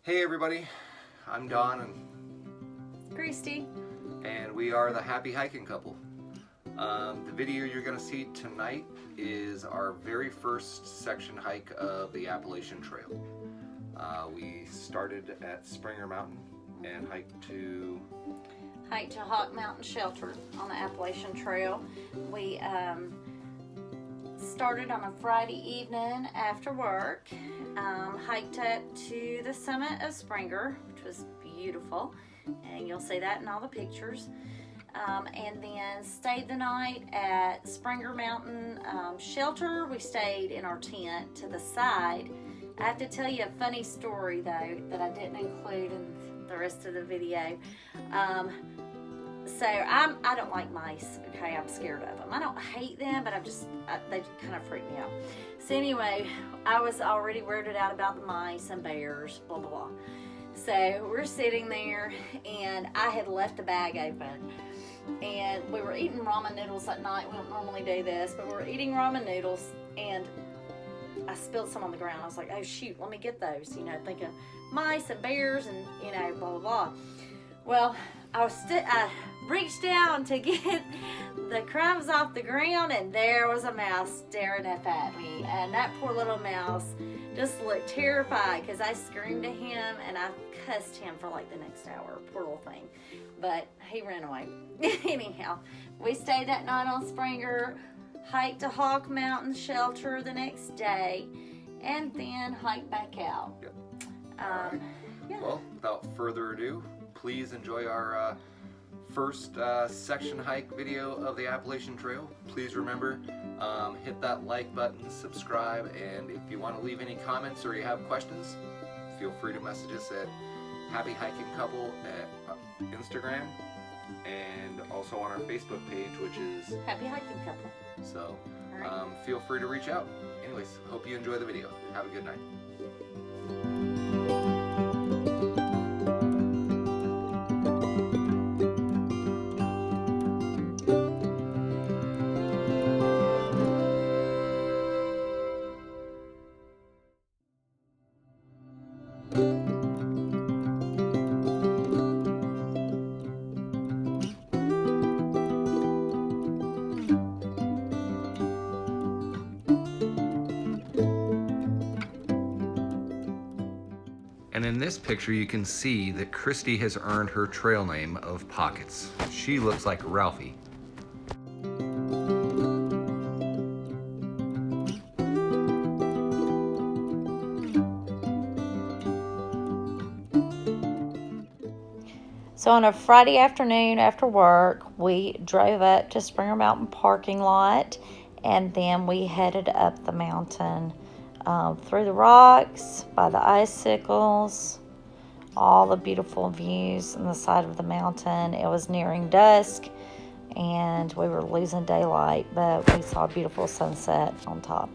Hey everybody, I'm Don and Christy. And we are the Happy Hiking Couple. The video you're going to see tonight is our very first section hike of the Appalachian Trail. We started at Springer Mountain and hiked to Hawk Mountain Shelter on the Appalachian Trail. We started on a Friday evening after work, hiked up to the summit of Springer, which was beautiful, and you'll see that in all the pictures. And then stayed the night at Springer Mountain Shelter. We stayed in our tent to the side. I have to tell you a funny story though that I didn't include in the rest of the video. So I don't like mice, okay? I'm scared of them. I don't hate them, but they kind of freak me out. So anyway, I was already weirded out about the mice and bears, blah, blah, blah. So we're sitting there, and I had left the bag open. And we were eating ramen noodles that night. We don't normally do this, but we were eating ramen noodles, and I spilled some on the ground. I was like, oh shoot, let me get those, thinking mice and bears and, blah, blah, blah. Well, I reached down to get the crumbs off the ground, and there was a mouse staring up at me. And that poor little mouse just looked terrified because I screamed at him and I cussed him for like the next hour. Poor little thing. But he ran away. Anyhow, we stayed that night on Springer, hiked to Hawk Mountain Shelter the next day, and then hiked back out. Yep. Yeah. Well, without further ado, please enjoy our first section hike video of the Appalachian Trail. Please remember, hit that like button, subscribe, and if you want to leave any comments or you have questions, feel free to message us at Happy Hiking Couple at Instagram, and also on our Facebook page, which is Happy Hiking Couple. So All right. feel free to reach out. Anyways, hope you enjoy the video. Have a good night. And in this picture, you can see that Christy has earned her trail name of Pockets. She looks like Ralphie. So on a Friday afternoon after work, we drove up to Springer Mountain parking lot, and then we headed up the mountain through the rocks, by the icicles, all the beautiful views on the side of the mountain. It was nearing dusk, and we were losing daylight, but we saw a beautiful sunset on top.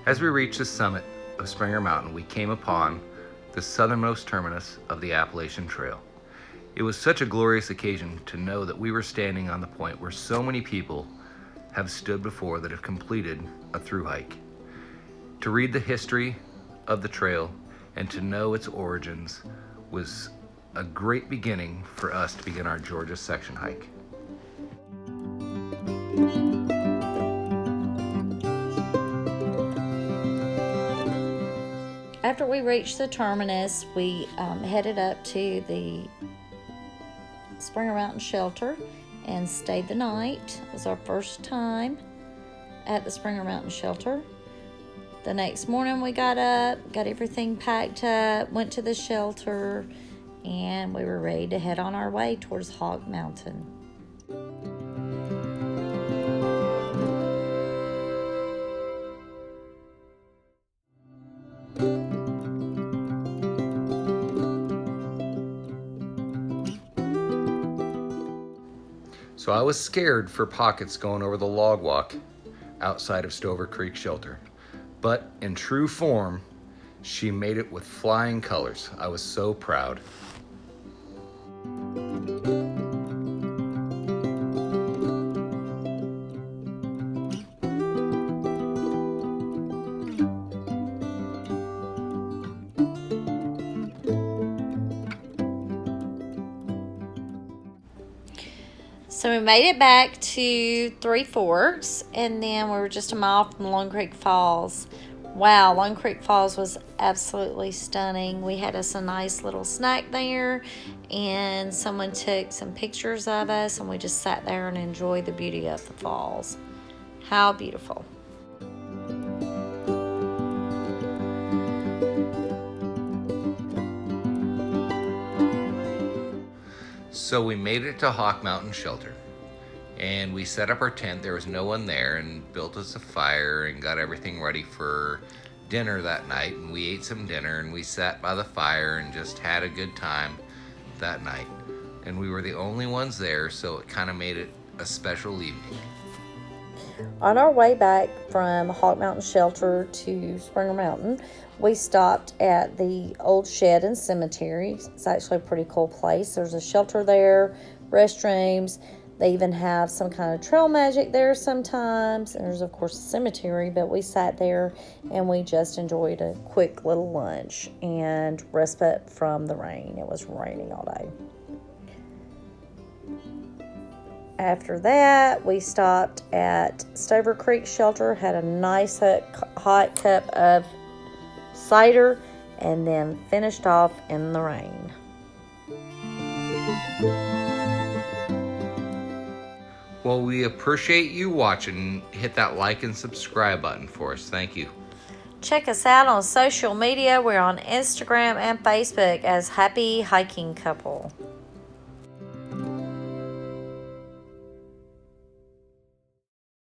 As we reached the summit of Springer Mountain, we came upon the southernmost terminus of the Appalachian Trail. It was such a glorious occasion to know that we were standing on the point where so many people have stood before that have completed a thru hike. To read the history of the trail and to know its origins was a great beginning for us to begin our Georgia section hike. After we reached the terminus, we headed up to the Springer Mountain Shelter and stayed the night. It was our first time at the Springer Mountain Shelter. The next morning we got up, got everything packed up, went to the shelter, and we were ready to head on our way towards Hawk Mountain. So I was scared for Pockets going over the log walk outside of Stover Creek Shelter. But in true form, she made it with flying colors. I was so proud. So we made it back to Three Forks, and then we were just a mile from Long Creek Falls. Wow, Long Creek Falls was absolutely stunning. We had us a nice little snack there, and someone took some pictures of us, and we just sat there and enjoyed the beauty of the falls. How beautiful. So we made it to Hawk Mountain Shelter, and we set up our tent. There was no one there, and built us a fire and got everything ready for dinner that night. And we ate some dinner, and we sat by the fire and just had a good time that night. And we were the only ones there, so it kind of made it a special evening. On our way back from Hawk Mountain Shelter to Springer Mountain, we stopped at the old shed and cemetery. It's actually a pretty cool place. There's a shelter there, restrooms. They even have some kind of trail magic there sometimes. And there's, of course, a cemetery, but we sat there and we just enjoyed a quick little lunch and respite from the rain. It was raining all day. After that, we stopped at Stover Creek Shelter, had a nice hot cup of cider, and then finished off in the rain. Well, we appreciate you watching. Hit that like and subscribe button for us. Thank you. Check us out on social media. We're on Instagram and Facebook as Happy Hiking Couple.